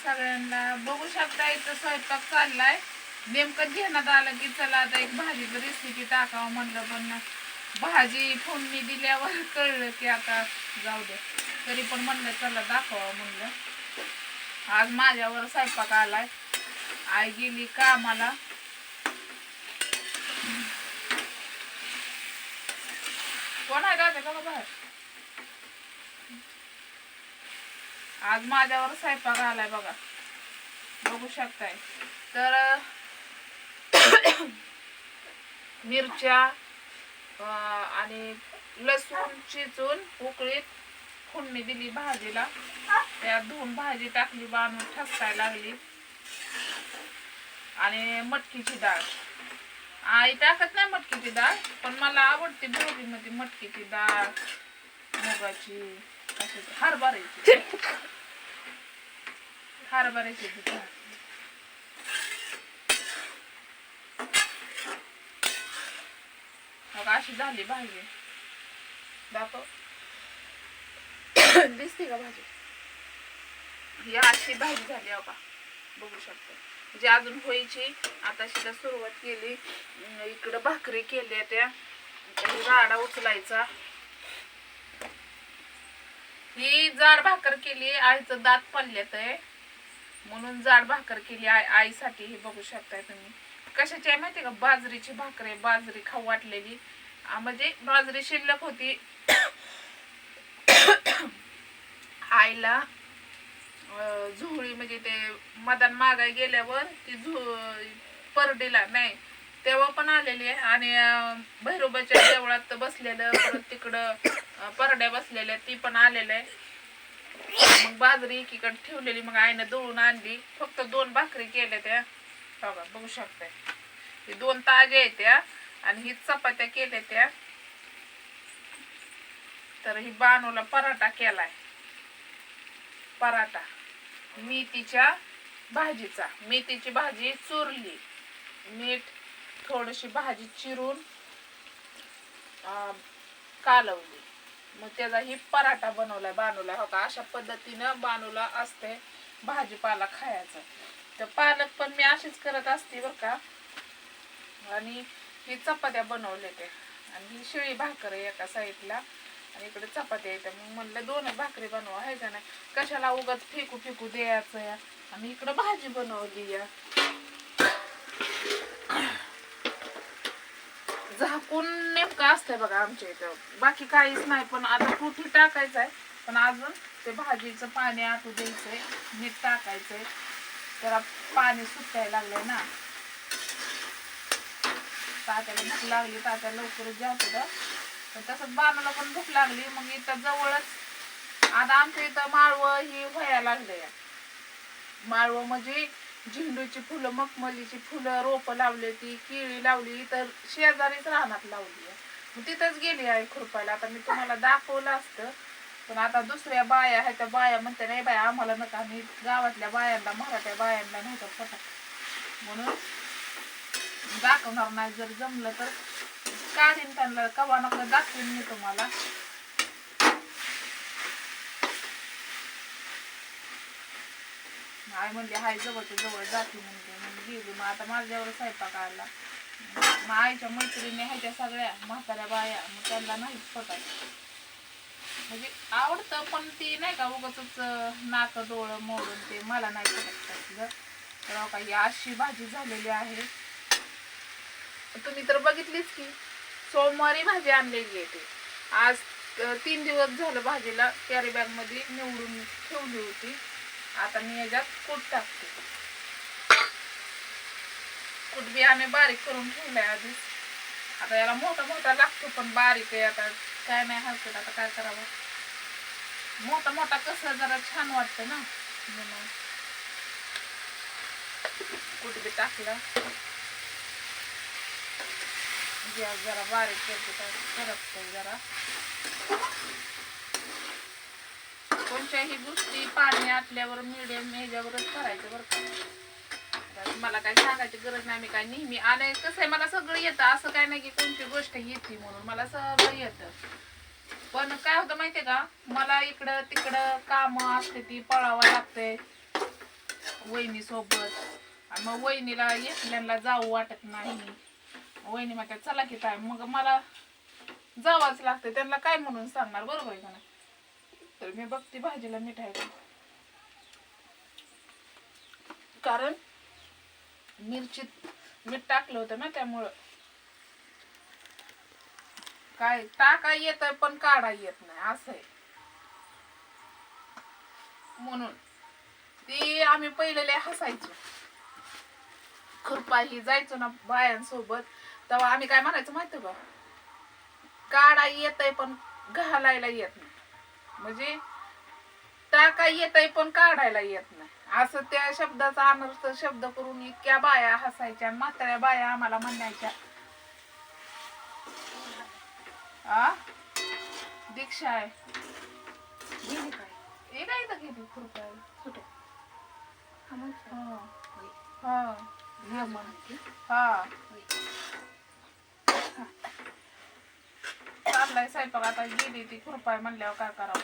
सगळ्यांना. बघू शकता इथं स्वयंपाक चाललाय. नेमकं घेण्यात आलं की चला आता एक भाजीची रेसिपी टाकावं म्हणलं, पण भाजी फोडणी दिल्यावर कळलं की आता जाऊ दे. तरी पण म्हणलं चला दाखवावं म्हणलं. आज माझ्यावर स्वयंपाक आलाय. आई गेली कामाला. कोण आहे दादा का बाहेर? आज माझ्यावर स्वयंपाक आलाय बघा, बघू शकताय. तर मिरच्या आणि लसूण चिचून उकळीत फोडणी दिली भाजीला. त्यात धुवून भाजी टाकली, बांधून ठसकायला लागली. आणि मटकीची डाळ. आई टाकत नाही मटकीची डाळ, पण मला आवडते भाजीमध्ये मटकीची डाळ, मुगाची, हरभऱ्याची डाळ. अशी झाली भाजी. दाखव दिसते का भाजी? ही अशी भाजी झाली बघा, बघू शकतो. म्हणजे अजून व्हायची. आता शिदा सुरुवात केली. इकडं भाकरी केल्या त्या. राडा उचलायचा. ही जाड भाकर केली. आईचं दात पडल्यात आहे म्हणून जाड भाकर केली आईसाठी. हे बघू शकताय तुम्ही. कशाची आहे माहिती का? बाजरीची भाकर आहे. बाजरी खाऊ वाटलेली. म्हणजे बाजरी शिल्लक होती. आईला झोळी म्हणजे ते मदान मागाय गेल्यावर ती परडीला नाही तेव्हा पण आलेली आहे. आणि भैरोबाच्या देवळात बसलेलं, परत तिकडं परड्या बसलेल्या ती पण आलेलं आहे. मग बाजरी एकीकडे ठेवलेली, मग आईनं दळून आणली. फक्त 2 भाकरी केल्या त्या बघा, बघू शकताय. हे 2 ताज्या आहेत त्या. आणि ही चपात्या केल्या त्या. तर ही बानूला पराठा केलाय. पराठा मेथीच्या भाजीचा. मेथीची भाजी चुरली, मीठ, थोडीशी भाजी चिरून कालवली. मग त्याचा ही पराठा बनवलाय बानूला. हो का, अशा पद्धतीनं बानूला असते भाजीपाला खायचा. तर पालक पण मी अशीच करत असते बरं का. आणि ही चपात्या बनवले ते. आणि ही शिळी भाकर आहे एका साईडला, आणि इकडे चपात्या येत्या. मग म्हणलं 2 भाकरी बनवा, आहे का नाही, कशाला उगाच फेकू फेकू द्यायचं या. आणि इकडं भाजी बनवली या. झाकून नेमकं असतंय बघा आमच्या इथं, बाकी काहीच नाही. पण आता कुठे टाकायचं आहे, पण अजून ते भाजीचं पाणी आटू द्यायचंय, मीठ टाकायचंय. जरा पाणी सुटायला लागलंय ना. तात्याला भूक लागली, तात्या लवकरच जेवतो. पण तसंच बानूला पण भूक लागली. मग इथं जवळच आता आमच्या इथं माळवं ही व्हायला लागले. माळवं म्हणजे झेंडूची फुलं, मखमलीची फुलं रोपं लावली, ती केळी लावली. तर शेजारीच रानात लावली. मग तिथंच गेली आहे खुरपायला. आता मी तुम्हाला दाखवलं असतं, पण आता दुसऱ्या बाया आहेत, त्या बाया म्हणते नाही बाया आम्हाला नका, मी गावातल्या बायांना, मराठ्या बायांना नव्हतं फटाक म्हणून दाखवणार नाही. जर जमलं तर काढीन त्यांना, कवा नका दाखवेन मी तुम्हाला. आई म्हणली हाय जवळच्या जवळ जाते म्हणते. मग गेली. मग आता माझ्यावर स्वयंपाक आला. मग आईच्या मैत्रिणी ह्याच्या सगळ्या म्हाताऱ्या बाया, मग त्यांना नाहीच पटत. म्हणजे आवडतं पण ती नाही का उगाच नाक डोळं मोडून ते मला नाही पटत तसलं. तर काही अशी भाजी झालेली आहे. तुम्ही तर बघितलीच की सोमवारी भाजी आणलेली आहे. ते आज 3 दिवस झालं भाजीला कॅरी बॅग मध्ये निवडून ठेवली होती. आता मी याच्यात कूट टाकते. कूट बी आम्ही बारीक करून ठेवलाय आधीच. आता याला मोठा मोठा लागतो, पण बारीक आहे. आता काय नाही हरकत, आता काय करावं. मोठा मोठा कसं जरा छान वाटतं ना म्हणून कूट बी टाकला. गॅस जरा बारीक करते, करपतंय जरा. कोणत्याही गोष्टी पाणी आटल्यावर मिडियम ह्याच्यावरच करायचं बरं का. मला काही सांगायची गरज नाही. मी काय नेहमी आणि कसं आहे, मला सगळं येतं. असं काय नाही की कोणती गोष्ट येते म्हणून, मला सगळं येतं. पण काय होतं माहितीये का, मला इकडं तिकडं काम असते ती पळावं लागते. वहिनी सोबत. आणि मग वहिनीला एकल्यांना जाऊ वाटत नाही. वहिनी म्हणतात चला की काय, मग मला जावंच लागतं. त्यांना काय म्हणून सांगणार, बरोबर आहे का नाही. तर मी बघते भाजीला मीठ आहे का, कारण मिरचीत मीठ टाकलं होतं ना, त्यामुळं काय टाका येत पण काढा येत नाही असं आहे. म्हणून ती आम्ही पहिले लय हसायचो. खुरपाही जायचो ना बायांसोबत, तेव्हा आम्ही काय म्हणायचो माहिती का, काढा येतय पण घालायला येत नाही, म्हणजे टाका येतय पण काढायला येत नाही, असं त्या शब्दाचा अनर्थ शब्द करून इतक्या बाया हसायच्या. म्हाताऱ्या बाया आम्हाला म्हणायच्या, आ दीक्षा आहे गेली काय हे काय इथं गेली खुरपायला. कुठं हा हा हा म्हणते हा चाललाय स्वयंपाक. आता गेली ती खुरपाय म्हणल्यावर काय करावं.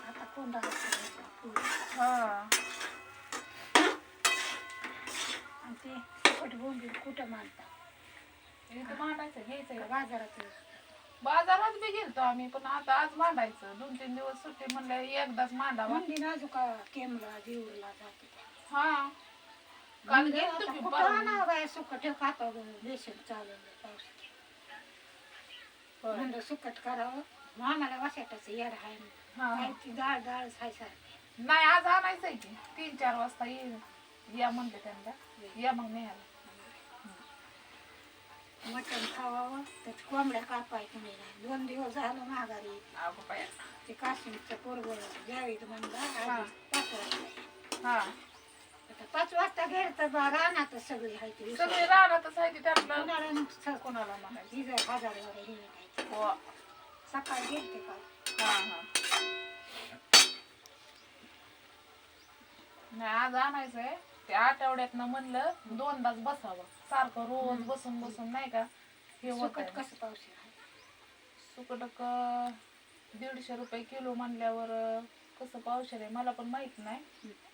आता कोण राहत हा आणि ते कुठं बोंबील कुठं मांडतात इथं मांडायचं घ्यायचंय. का बाजारात बाजारात बी गेलतो आम्ही, पण आता आज मांडायचं. 2-3 दिवस सुट्टी म्हणलं एकदाच मांडावा. मंदी नाजू का केमला जीवला जाते हा काल गेलतो की कुठं आणावं बाय सुकट खातो बेसन चालवलं पाऊस म्हणलं सुकट करावं. आम्हाला वासाटाचं येड आहे हा. ती डाळ डाळच आहे सारखी. नाही आज आणायचंय की 3-4 वाजता या म्हणते त्यांना, या मग न्यायला. मटण खावावं तर कोंबड्या कापायचं नाही. 2 दिवस झालं माघारी. अगं बाया. ते काश्मीरचं पोरग द्यावीत म्हणलं हा. 5 वाजता. हा आता 5 वाजता गेलं तर रानात सगळी आहे ती सगळे राहणारच आहे की त्यातलं उन्हाळ्यानं कोणाला म्हणायचं. 1000 हे नाही हो सकाळी गेलते काल. हा हा नाही आज आणायचंय. ते आठवड्यातनं म्हणलं 2दाच बसावं. सारखं रोज बसून बसून नाही का हे होत. सुकट कसं पावशी आहे सुकटक 150 रुपये किलो म्हणल्यावर कसं पावशेर आहे मला पण माहित नाही,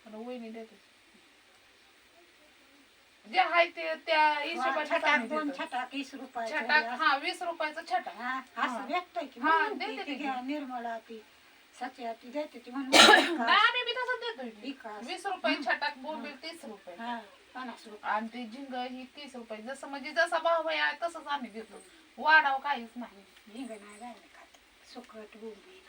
पण वहिनी देते जे आहे ते त्या हिशोबाने छटाक आम्ही 2 देतो. छटाक 20 रुपये छटाक हा 20 रुपयाचं छटाक. हा असं भेटतंय की हा, म्हणून देते ती की. घ्या निर्मळा ती सच्या ती देते ती म्हणून नाही आम्ही बी तसंच देतोय की. विकास. 20 रुपये छटाक, बोंबील 30 रुपये हा 50 रुपये आणि ती झिंग ही 30 रुपये. जसं म्हणजे जसा भाव आहे तसंच आम्ही देतो. वाढाव काहीच नाही. हिंग नाही राहिलं खात सुकट बोंबी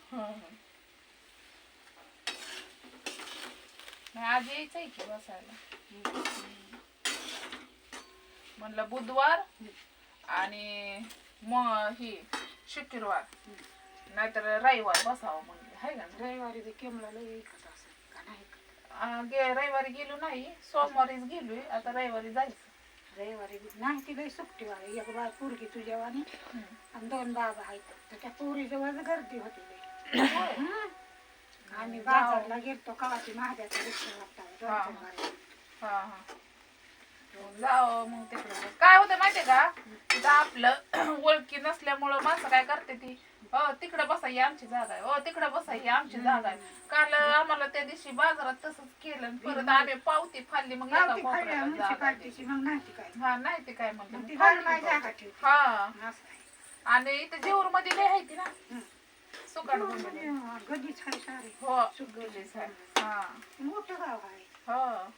नाही आज यायचंय की बसायला. म्हणलं बुधवार आणि ही शुक्रवार नाहीतर रविवार बसावं म्हणलं हाय का नाही. रविवारी बी केमला लई विकत असं का नाही रविवारी गेलो नाही, सोमवारीच गेलोय. आता रविवारी जायचं. रविवारी बी नाही ती लई सुट्टी वाली. एक बाय पोरगी तुझ्या वाणी आणि 2 बाबा आहेत तर त्या पोरीजवळ गर्दी होती लई. आम्ही बाजारला गेलतो कवाची महाद्याचा रिक्षा वाटता हा हा जावं मग तिकडे. काय होतं माहितीये का, तिथं आपलं ओळखी नसल्यामुळं माणसं काय करते ती, तिकडे बसा ही आमची जागा आहे, तिकडे बसा ही आमची जागा आहे. काल आम्हाला त्या दिवशी बाजारात तसंच केलं. परत आम्ही पावती फाडली. मग एका कोपऱ्याला जागा दिली. मग नाही काय हा नाही ते काय म्हणलं ती जागा ठेवते हा. असं आहे. आणि इथं जेऊर मध्ये लय आहे ती ना सुकाट बोंबील. गदीच आहे सारी हो सुकलेलीच आहे. हा मोठं गाव आहे. हो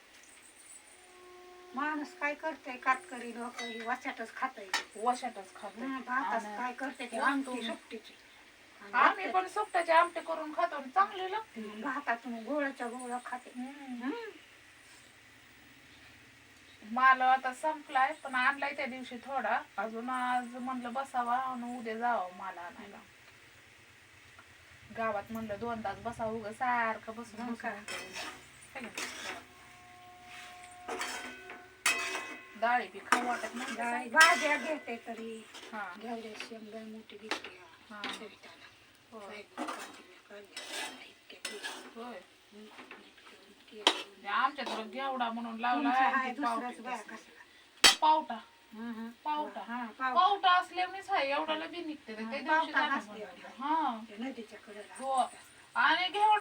माणूस काय करते कातकरी लोक ही वाच्यातच खाताय वशातच खातो. भाताच काय करते ते आमटी सुट्टीची आम्ही पण सुकटाचे आमटे करून खातो आणि चांगले लागते. भातातून गोळाच्या गोळा खाते. माल आता संपलाय पण आणलाय त्या दिवशी थोडा. अजून आज म्हणलं बसावा आणि उद्या जावं माल आणायला. गावात म्हणलं 2 तास बसावं उगं सारखं बसून डाळी बी खाऊ वाटत नाही. भाज्या घेते तरी हा घेवडे शेंगा मोठी घेते हा. होय आमच्या तर घेवडा म्हणून लावला पावटा. पावटा पावटा असल्यामुळेच आहे एवढ्याला बी निघते. त्या दिवशी नदीच्या कडे हो आणि घेवडा